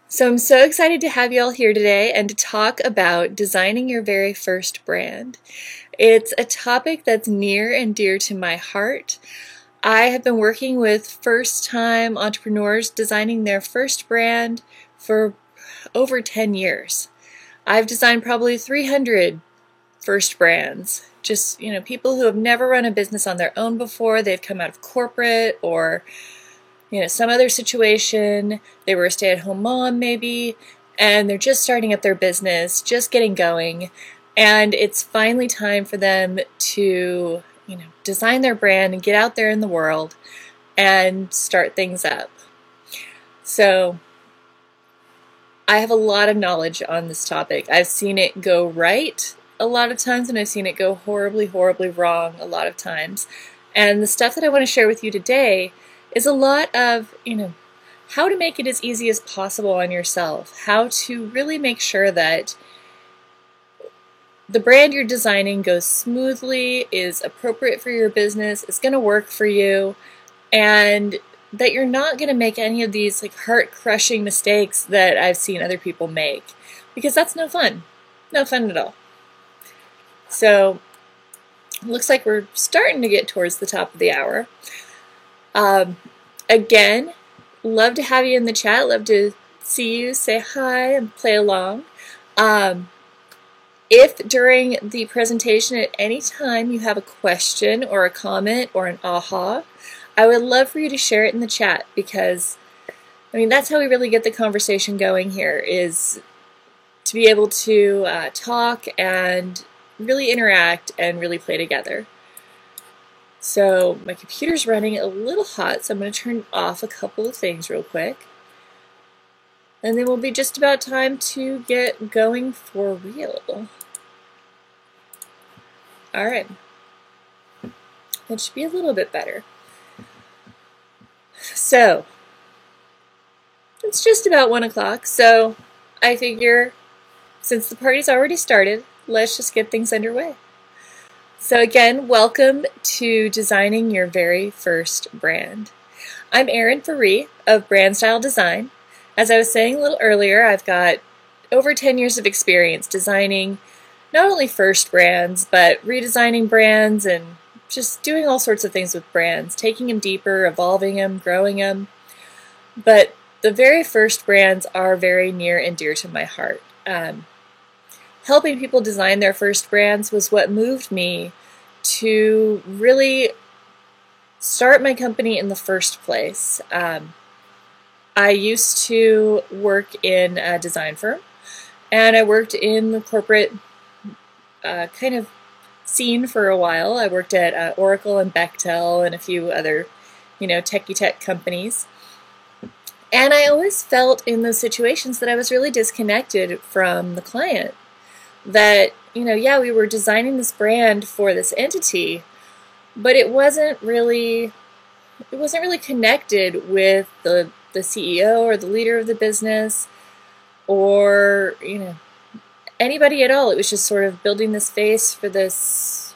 So I'm so excited to have you all here today and to talk about designing your very first brand. It's a topic that's near and dear to my heart. I have been working with first-time entrepreneurs designing their first brand for over 10 years. I've designed probably 300 first brands. Just, people who have never run a business on their own before. They've come out of corporate or some other situation. They were a stay-at-home mom maybe, and they're just starting up their business, just getting going, and it's finally time for them to, design their brand and get out there in the world and start things up. So I have a lot of knowledge on this topic. I've seen it go right a lot of times, and I've seen it go horribly, horribly wrong a lot of times. And the stuff that I want to share with you today is a lot of, how to make it as easy as possible on yourself, how to really make sure that the brand you're designing goes smoothly, is appropriate for your business, is going to work for you, and that you're not going to make any of these heart-crushing mistakes that I've seen other people make, because that's no fun. No fun at all. So, it looks like we're starting to get towards the top of the hour. Again, love to have you in the chat. Love to see you, say hi, and play along. If during the presentation at any time you have a question or a comment or an aha, I would love for you to share it in the chat, because that's how we really get the conversation going here, is to be able to talk and really interact and really play together. So my computer's running a little hot, so I'm going to turn off a couple of things real quick. And then we'll be just about time to get going for real. Alright. That should be a little bit better. So, it's just about 1 o'clock, so I figure since the party's already started, let's just get things underway. So again, welcome to designing your very first brand. I'm Erin Faree of Brand Style Design. As I was saying a little earlier, I've got over 10 years of experience designing not only first brands, but redesigning brands and just doing all sorts of things with brands, taking them deeper, evolving them, growing them. But the very first brands are very near and dear to my heart. Helping people design their first brands was what moved me to really start my company in the first place. I used to work in a design firm, and I worked in the corporate kind of scene for a while. I worked at Oracle and Bechtel and a few other, techie tech companies. And I always felt in those situations that I was really disconnected from the client. That, we were designing this brand for this entity, but it wasn't really connected with the CEO or the leader of the business or, anybody at all. It was just sort of building this face for this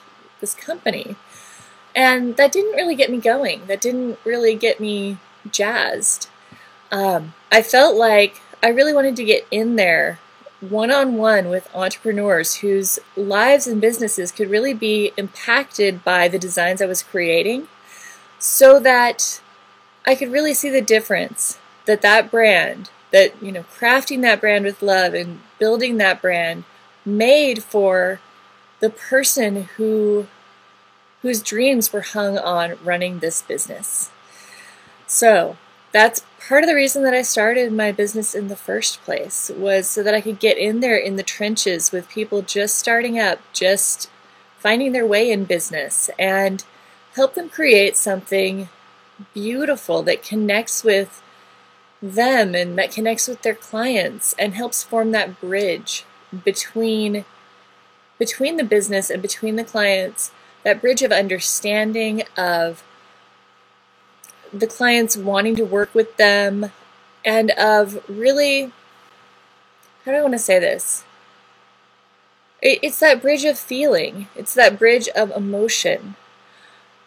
company. And that didn't really get me going. That didn't really get me jazzed. I felt like I really wanted to get in there one-on-one with entrepreneurs whose lives and businesses could really be impacted by the designs I was creating, so that I could really see the difference that brand, crafting that brand with love and building that brand made for the person whose dreams were hung on running this business. So that's part of the reason that I started my business in the first place, was so that I could get in there in the trenches with people just starting up, just finding their way in business, and help them create something beautiful that connects with them and that connects with their clients and helps form that bridge between the business and between the clients, that bridge of understanding, of the clients wanting to work with them, and of really, how do I want to say this? It's that bridge of feeling. It's that bridge of emotion.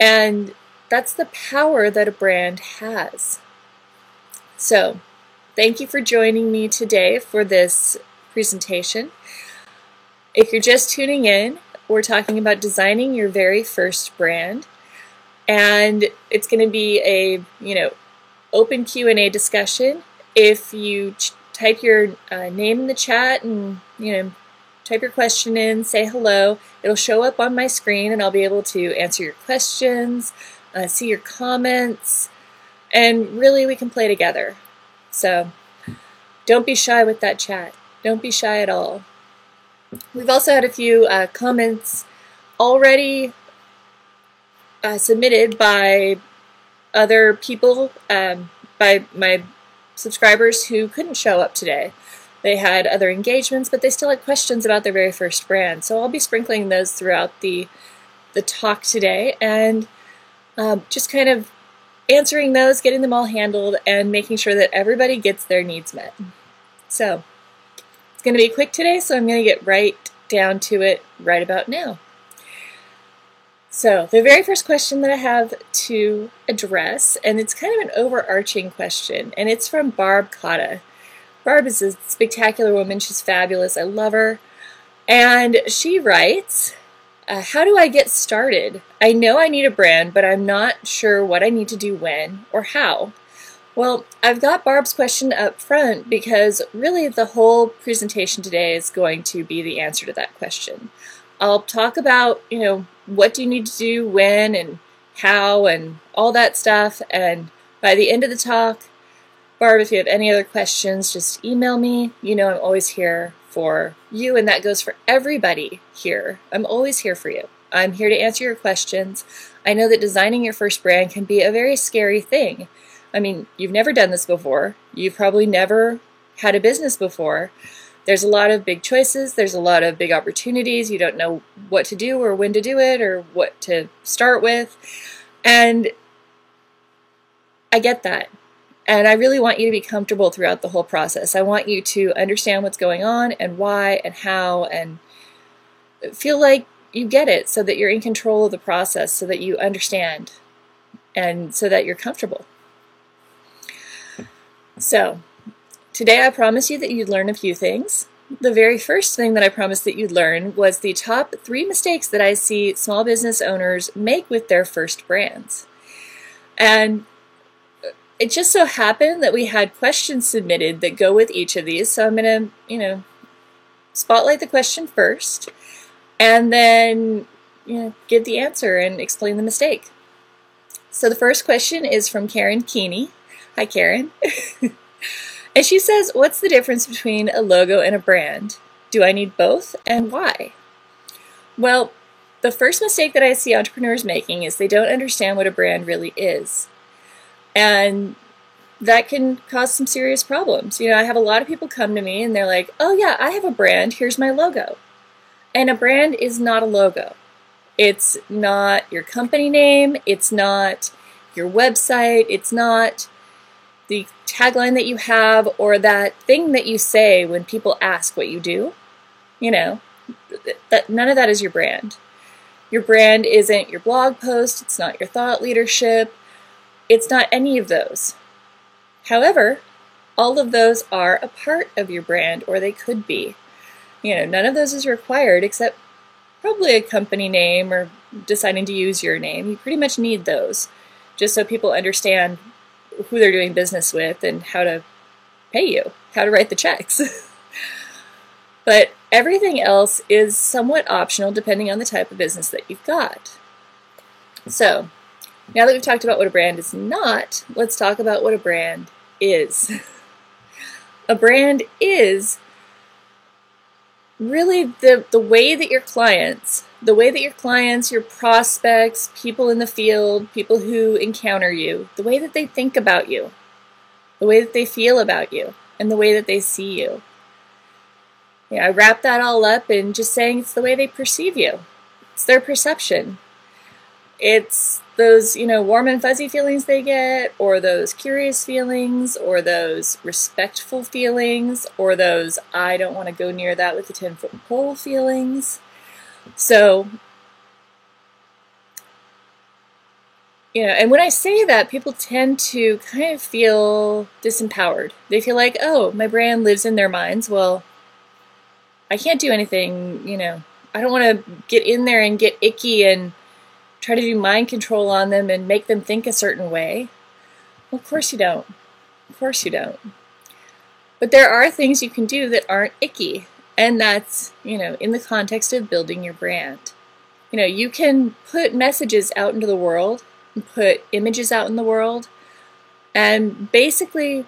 And that's the power that a brand has. So, thank you for joining me today for this presentation. If you're just tuning in, we're talking about designing your very first brand, and it's going to be a open Q&A discussion. If you type your name in the chat and type your question in, say hello, it'll show up on my screen and I'll be able to answer your questions, see your comments, and really we can play together. So don't be shy with that chat. Don't be shy at all. We've also had a few comments already submitted by other people, by my subscribers who couldn't show up today. They had other engagements, but they still had questions about their very first brand. So I'll be sprinkling those throughout the talk today, and just kind of answering those, getting them all handled, and making sure that everybody gets their needs met. So it's going to be quick today, so I'm going to get right down to it right about now. So the very first question that I have to address, and it's kind of an overarching question, and it's from Barb Cotta. Barb is a spectacular woman. She's fabulous. I love her. And she writes, how do I get started? I know I need a brand, but I'm not sure what I need to do when or how. Well, I've got Barb's question up front because really the whole presentation today is going to be the answer to that question. I'll talk about, what do you need to do when and how and all that stuff. And by the end of the talk, Barb, if you have any other questions, just email me. I'm always here for you, and that goes for everybody here. I'm always here for you. I'm here to answer your questions. I know that designing your first brand can be a very scary thing. I mean, you've never done this before. You've probably never had a business before. There's a lot of big choices. There's a lot of big opportunities. You don't know what to do or when to do it or what to start with. And I get that. And I really want you to be comfortable throughout the whole process. I want you to understand what's going on and why and how, and feel like you get it so that you're in control of the process, so that you understand and so that you're comfortable. So today I promised you that you'd learn a few things. The very first thing that I promised that you'd learn was the top 3 mistakes that I see small business owners make with their first brands. And it just so happened that we had questions submitted that go with each of these, so I'm going to, spotlight the question first, and then, give the answer and explain the mistake. So the first question is from Karen Keeney. Hi, Karen. And she says, what's the difference between a logo and a brand? Do I need both, and why? Well, the first mistake that I see entrepreneurs making is they don't understand what a brand really is. And that can cause some serious problems. I have a lot of people come to me and they're like, oh yeah, I have a brand, here's my logo. And a brand is not a logo. It's not your company name, it's not your website, it's not the tagline that you have or that thing that you say when people ask what you do. That none of that is your brand. Your brand isn't your blog post, it's not your thought leadership. It's not any of those. However, all of those are a part of your brand, or they could be. None of those is required except probably a company name or deciding to use your name. You pretty much need those just so people understand who they're doing business with and how to pay you, how to write the checks. But everything else is somewhat optional depending on the type of business that you've got. So, now that we've talked about what a brand is not, let's talk about what a brand is. A brand is really the way that your clients, your prospects, people in the field, people who encounter you, the way that they think about you, the way that they feel about you, and the way that they see you. I wrap that all up in just saying it's the way they perceive you. It's their perception. It's those, warm and fuzzy feelings they get, or those curious feelings, or those respectful feelings, or those I don't want to go near that with a 10-foot pole feelings. So And when I say that, people tend to kind of feel disempowered. They feel like, oh, my brand lives in their minds. Well, I can't do anything, I don't want to get in there and get icky and try to do mind control on them and make them think a certain way. Well, of course you don't. Of course you don't. But there are things you can do that aren't icky. And that's, in the context of building your brand. You can put messages out into the world and put images out in the world and basically,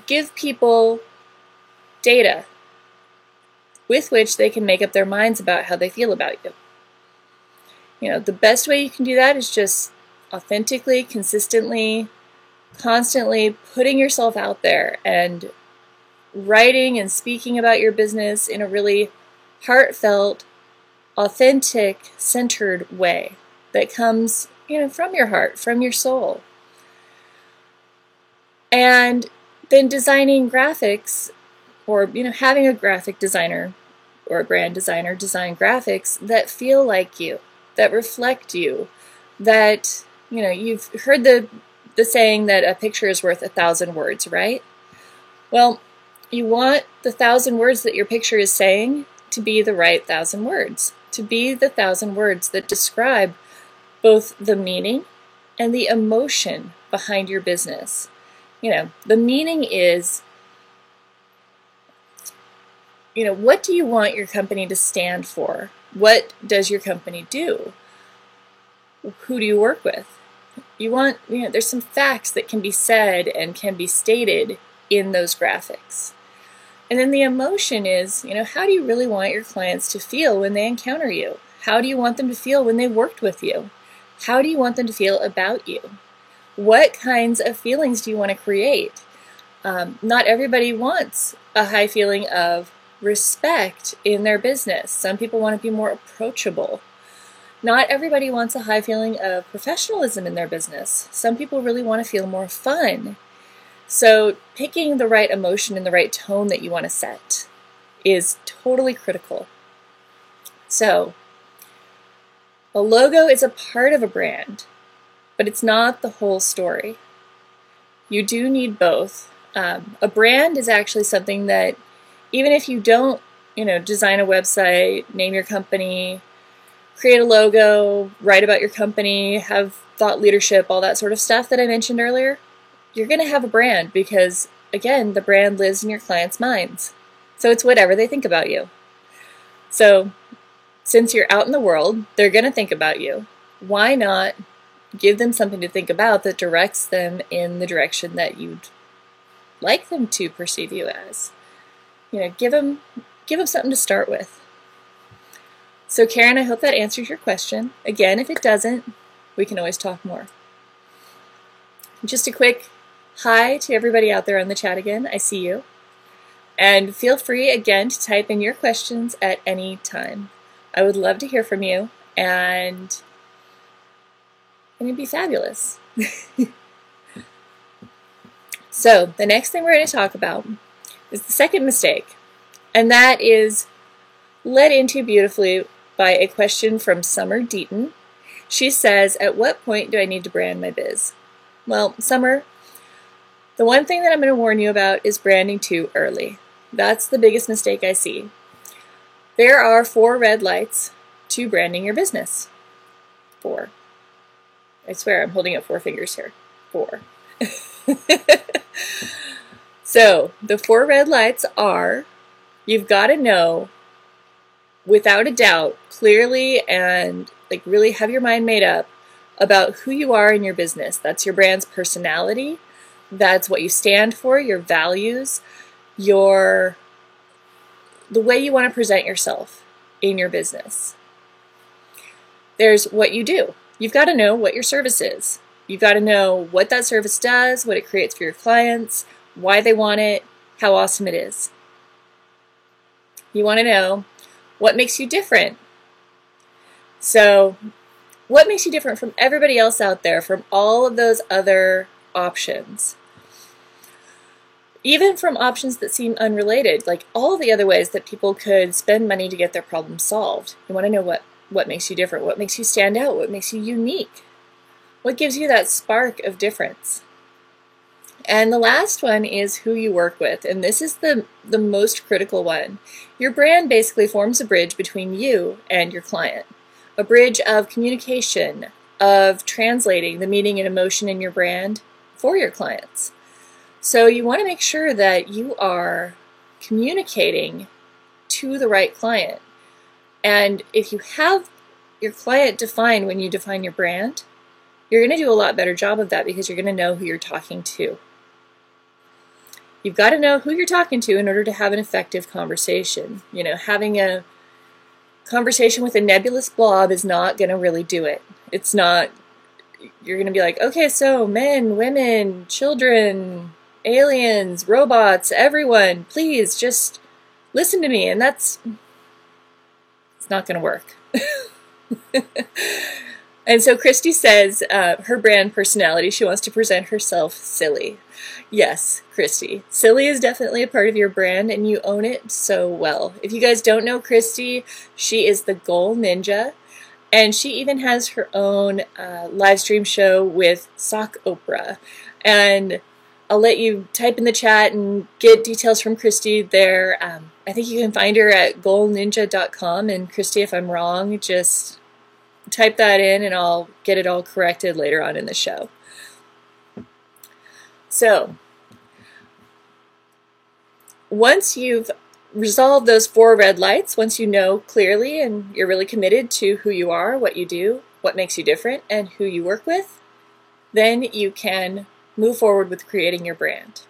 give people data with which they can make up their minds about how they feel about you. The best way you can do that is just authentically, consistently, constantly putting yourself out there and writing and speaking about your business in a really heartfelt, authentic, centered way that comes, from your heart, from your soul. And then designing graphics or, having a graphic designer or a brand designer design graphics that feel like you, that reflect you, that, you've heard the saying that a picture is worth 1,000 words, right? Well, you want the 1,000 words that your picture is saying to be the right 1,000 words, to be the 1,000 words that describe both the meaning and the emotion behind your business. The meaning is, what do you want your company to stand for? What does your company do? Who do you work with? You want, there's some facts that can be said and can be stated in those graphics. And then the emotion is, how do you really want your clients to feel when they encounter you? How do you want them to feel when they worked with you? How do you want them to feel about you? What kinds of feelings do you want to create? Not everybody wants a high feeling of respect in their business. Some people want to be more approachable. Not everybody wants a high feeling of professionalism in their business. Some people really want to feel more fun. So picking the right emotion and the right tone that you want to set is totally critical. So a logo is a part of a brand, but it's not the whole story. You do need both. A brand is actually something that even if you don't, design a website, name your company, create a logo, write about your company, have thought leadership, all that sort of stuff that I mentioned earlier, you're going to have a brand because, again, the brand lives in your clients' minds. So it's whatever they think about you. So since you're out in the world, they're going to think about you. Why not give them something to think about that directs them in the direction that you'd like them to perceive you as? Give them something to start with. So Karen, I hope that answers your question. Again, if it doesn't, we can always talk more. Just a quick hi to everybody out there on the chat again. I see you. And feel free again to type in your questions at any time. I would love to hear from you, and it'd be fabulous. So the next thing we're going to talk about is the second mistake, and that is led into beautifully by a question from Summer Deaton. She says, at what point do I need to brand my biz? Well, Summer, the one thing that I'm going to warn you about is branding too early. That's the biggest mistake I see. There are 4 red lights to branding your business. 4. I swear I'm holding up 4 fingers here. 4. So, the 4 red lights are, you've got to know, without a doubt, clearly and really have your mind made up about who you are in your business. That's your brand's personality. That's what you stand for, your values, the way you want to present yourself in your business. There's what you do. You've got to know what your service is. You've got to know what that service does, what it creates for your clients, why they want it, how awesome it is. You want to know what makes you different. So, what makes you different from everybody else out there, from all of those other options? Even from options that seem unrelated, like all the other ways that people could spend money to get their problem solved. You want to know what makes you different, what makes you stand out, what makes you unique. What gives you that spark of difference? And the last one is who you work with, and this is the most critical one. Your brand basically forms a bridge between you and your client, a bridge of communication, of translating the meaning and emotion in your brand for your clients. So you want to make sure that you are communicating to the right client. And if you have your client defined when you define your brand, you're going to do a lot better job of that because you're going to know who you're talking to. You've got to know who you're talking to in order to have an effective conversation. You know, having a conversation with a nebulous blob is not going to really do it. It's not, you're going to be like, okay, so men, women, children, aliens, robots, everyone, please just listen to me. And it's not going to work. And so Christy says her brand personality, she wants to present herself silly. Yes, Christy, silly is definitely a part of your brand and you own it so well. If you guys don't know Christy, she is the Goal Ninja, and she even has her own live stream show with Sock Oprah. And I'll let you type in the chat and get details from Christy there. I think you can find her at goalninja.com, and Christy, if I'm wrong, just type that in and I'll get it all corrected later on in the show. So, once you've resolved those 4 red lights, once you know clearly and you're really committed to who you are, what you do, what makes you different, and who you work with, then you can move forward with creating your brand.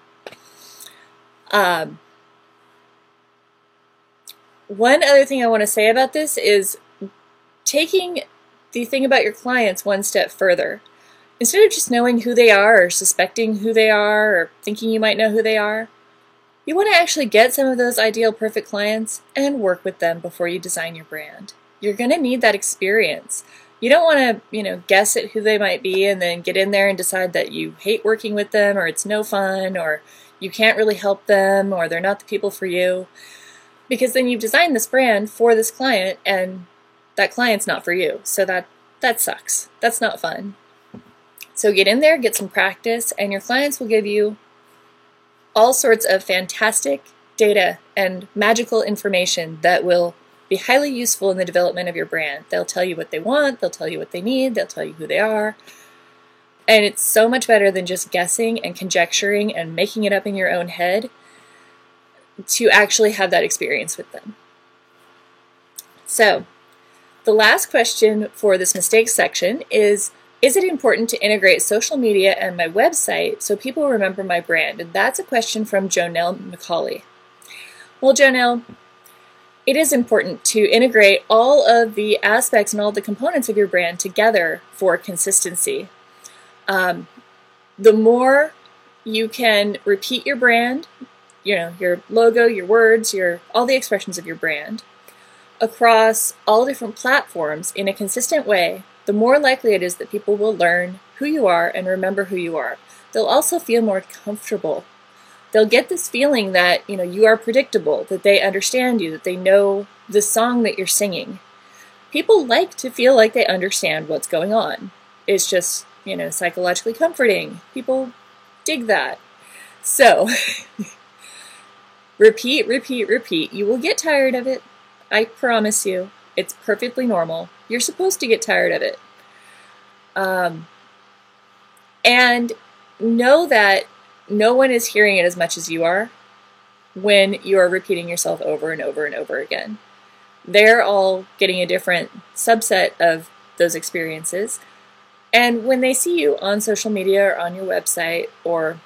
One other thing I want to say about this is taking the thing about your clients one step further. Instead of just knowing who they are or suspecting who they are or thinking you might know who they are, you want to actually get some of those ideal perfect clients and work with them before you design your brand. You're going to need that experience. You don't want to, guess at who they might be and then get in there and decide that you hate working with them or it's no fun or you can't really help them or they're not the people for you. Because then you've designed this brand for this client and that client's not for you. So that sucks. That's not fun. So get in there, get some practice, and your clients will give you all sorts of fantastic data and magical information that will be highly useful in the development of your brand. They'll tell you what they want, they'll tell you what they need, they'll tell you who they are. And it's so much better than just guessing and conjecturing and making it up in your own head to actually have that experience with them. So, the last question for this mistakes section is it important to integrate social media and my website so people remember my brand? And that's a question from Jonelle McCauley. Well, Jonelle, it is important to integrate all of the aspects and all the components of your brand together for consistency. The more you can repeat your brand, your logo, your words, all the expressions of your brand across all different platforms in a consistent way, the more likely it is that people will learn who you are and remember who you are. They'll also feel more comfortable. They'll get this feeling that, you are predictable, that they understand you, that they know the song that you're singing. People like to feel like they understand what's going on. It's just, psychologically comforting. People dig that. So, repeat, repeat, repeat. You will get tired of it. I promise you. It's perfectly normal. You're supposed to get tired of it. And know that no one is hearing it as much as you are when you are repeating yourself over and over and over again. They're all getting a different subset of those experiences. And when they see you on social media or on your website or,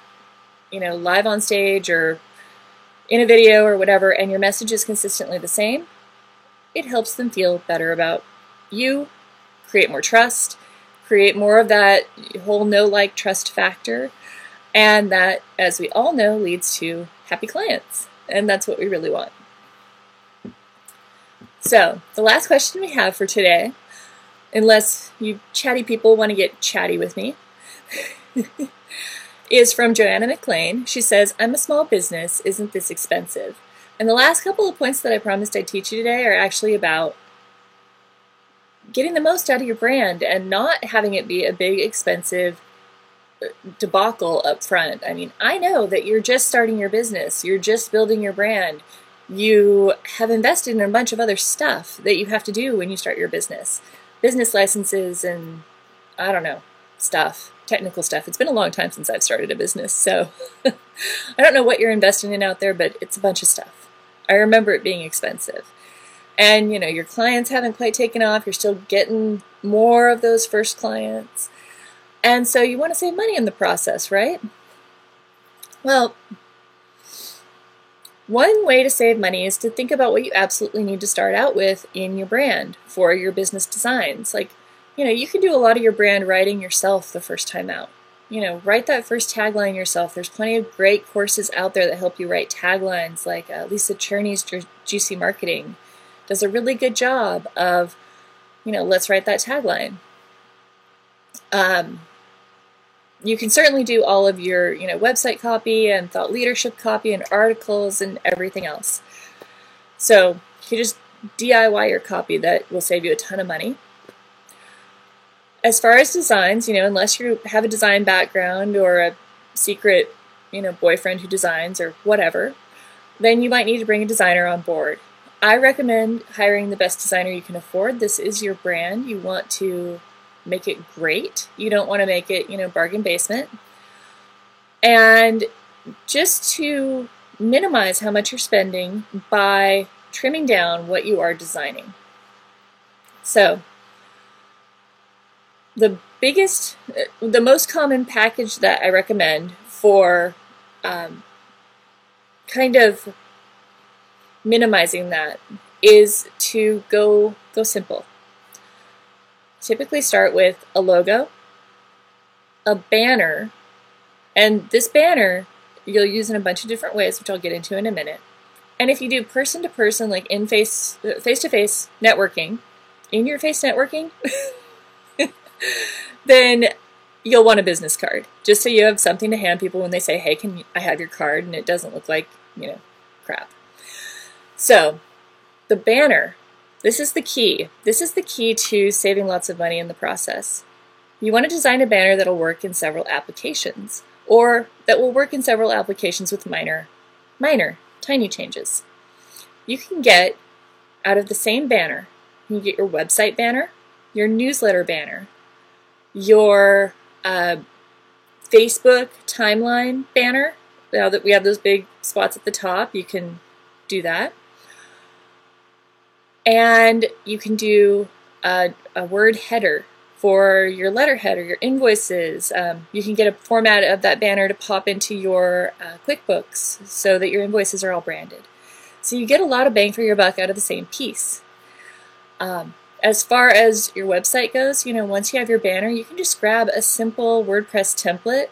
live on stage or in a video or whatever, and your message is consistently the same, it helps them feel better about you, create more trust, create more of that whole know-like trust factor, and that, as we all know, leads to happy clients. And that's what we really want. So, the last question we have for today, unless you chatty people want to get chatty with me, is from Joanna McLean. She says, I'm a small business, isn't this expensive? And the last couple of points that I promised I'd teach you today are actually about getting the most out of your brand and not having it be a big, expensive debacle up front. I mean, I know that you're just starting your business, you're just building your brand, you have invested in a bunch of other stuff that you have to do when you start your business licenses and I don't know, technical stuff. It's been a long time since I've started a business, so I don't know what you're investing in out there, but it's a bunch of stuff. I remember it being expensive. And, your clients haven't quite taken off. You're still getting more of those first clients. And so you want to save money in the process, right? Well, one way to save money is to think about what you absolutely need to start out with in your brand for your business designs. Like, you can do a lot of your brand writing yourself the first time out. Write that first tagline yourself. There's plenty of great courses out there that help you write taglines, like Lisa Cherney's Juicy Marketing does a really good job of, let's write that tagline. You can certainly do all of your, website copy and thought leadership copy and articles and everything else. So you can just DIY your copy. That will save you a ton of money. As far as designs, unless you have a design background or a secret, boyfriend who designs or whatever, then you might need to bring a designer on board. I recommend hiring the best designer you can afford. This is your brand. You want to make it great. You don't want to make it, bargain basement. And just to minimize how much you're spending by trimming down what you are designing. So, the most common package that I recommend for kind of minimizing that is to go simple. Typically start with a logo, a banner, and this banner you'll use in a bunch of different ways, which I'll get into in a minute. And if you do person-to-person, like in face-to-face networking, in-your-face networking, then you'll want a business card, just so you have something to hand people when they say, hey, can I have your card? And it doesn't look like, crap. So, the banner, this is the key. This is the key to saving lots of money in the process. You want to design a banner that'll work in several applications, or that will work in several applications with minor, tiny changes. You can get, out of the same banner, you can get your website banner, your newsletter banner, your Facebook timeline banner. Now that we have those big spots at the top, you can do that. And you can do a word header for your letterhead or your invoices. You can get a format of that banner to pop into your QuickBooks so that your invoices are all branded. So you get a lot of bang for your buck out of the same piece. As far as your website goes, once you have your banner, you can just grab a simple WordPress template.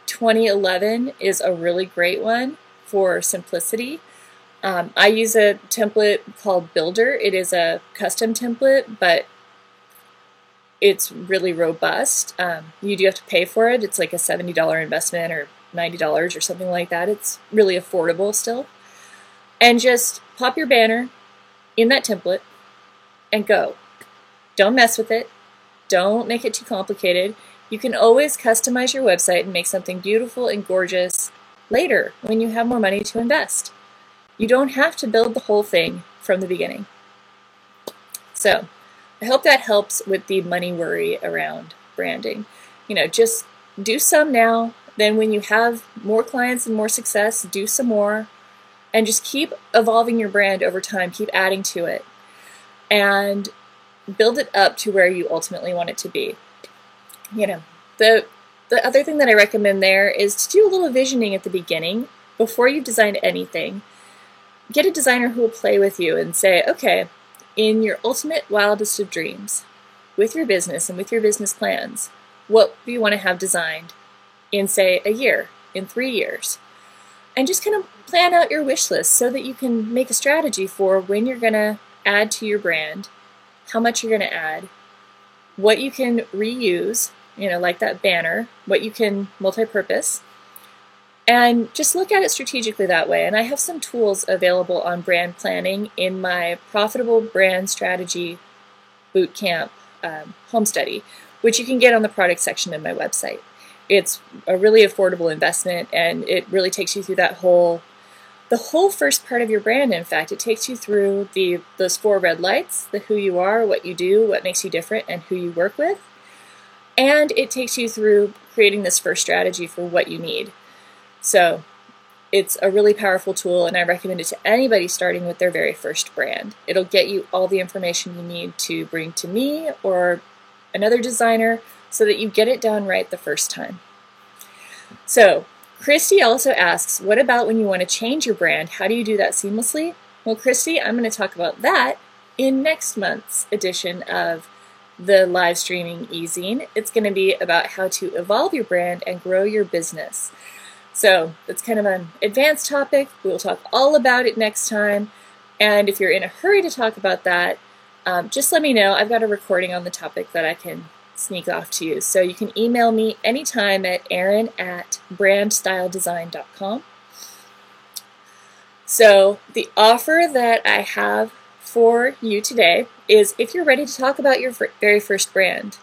2011 is a really great one for simplicity. I use a template called Builder. It is a custom template, but it's really robust. You do have to pay for it. It's like a $70 investment or $90 or something like that. It's really affordable still. And just pop your banner in that template and go. Don't mess with it. Don't make it too complicated. You can always customize your website and make something beautiful and gorgeous later when you have more money to invest. You don't have to build the whole thing from the beginning. So, I hope that helps with the money worry around branding. Just do some now, then when you have more clients and more success, do some more, and just keep evolving your brand over time, keep adding to it, and build it up to where you ultimately want it to be. The other thing that I recommend there is to do a little visioning at the beginning before you design anything. Get a designer who will play with you and say, okay, in your ultimate wildest of dreams, with your business and with your business plans, what do you want to have designed in, say, a year, in 3 years? And just kind of plan out your wish list so that you can make a strategy for when you're going to add to your brand, how much you're going to add, what you can reuse, like that banner, what you can multi-purpose, and just look at it strategically that way. And I have some tools available on brand planning in my Profitable Brand Strategy Bootcamp home study, which you can get on the product section of my website. It's a really affordable investment, and it really takes you through the whole first part of your brand. In fact, it takes you through those 4 red lights: the who you are, what you do, what makes you different, and who you work with. And it takes you through creating this first strategy for what you need. So it's a really powerful tool, and I recommend it to anybody starting with their very first brand. It'll get you all the information you need to bring to me or another designer so that you get it done right the first time. So Christy also asks, what about when you want to change your brand? How do you do that seamlessly? Well, Christy, I'm going to talk about that in next month's edition of the live streaming e-zine. It's going to be about how to evolve your brand and grow your business. So it's kind of an advanced topic. We'll talk all about it next time. And if you're in a hurry to talk about that, just let me know. I've got a recording on the topic that I can sneak off to you. So you can email me anytime at erin@brandstyledesign.com. So the offer that I have for you today is, if you're ready to talk about your very first brand,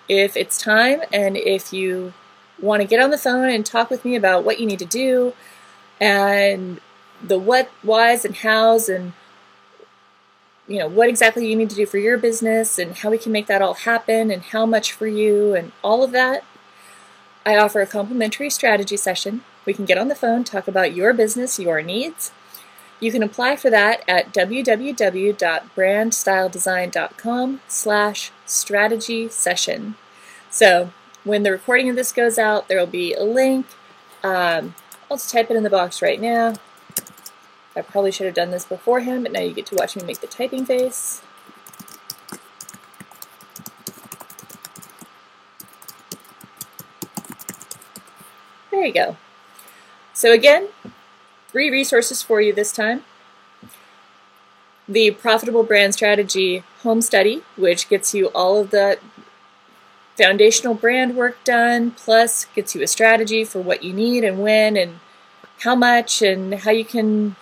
if it's time and if you want to get on the phone and talk with me about what you need to do and the what, whys, and hows, and what exactly you need to do for your business and how we can make that all happen and how much for you and all of that, I offer a complimentary strategy session. We can get on the phone, talk about your business, your needs. You can apply for that at www.brandstyledesign.com/strategy session. So when the recording of this goes out, there will be a link. I'll just type it in the box right now. I probably should have done this beforehand, but now you get to watch me make the typing face. There you go. So again, 3 resources for you this time. The Profitable Brand Strategy Home Study, which gets you all of the foundational brand work done, plus gets you a strategy for what you need and when and how much and how you can,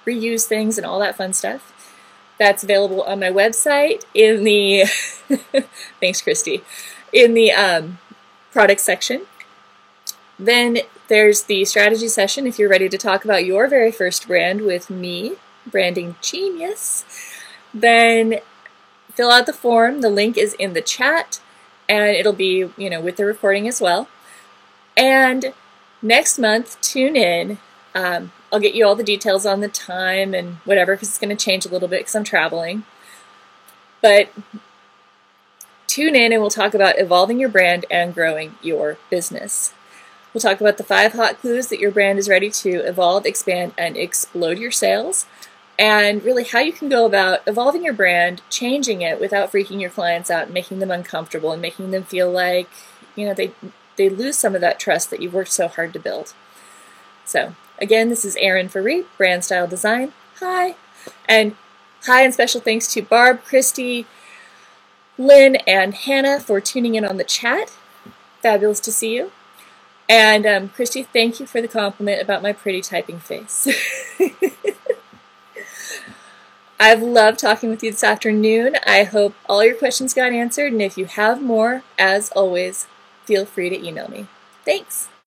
reuse things and all that fun stuff. That's available on my website in the, thanks Christy, in the product section. Then there's the strategy session if you're ready to talk about your very first brand with me, Branding Genius. Then fill out the form. The link is in the chat, and it'll be, with the recording as well. And next month, tune in. I'll get you all the details on the time and whatever, because it's going to change a little bit because I'm traveling. But tune in and we'll talk about evolving your brand and growing your business. We'll talk about the 5 hot clues that your brand is ready to evolve, expand, and explode your sales, and really how you can go about evolving your brand, changing it without freaking your clients out and making them uncomfortable and making them feel like, they lose some of that trust that you've worked so hard to build. So again, this is Erin Faree, Brand Style Design. Hi. And special thanks to Barb, Christy, Lynn, and Hannah for tuning in on the chat. Fabulous to see you. And Christy, thank you for the compliment about my pretty typing face. I've loved talking with you this afternoon. I hope all your questions got answered, and if you have more, as always, feel free to email me. Thanks!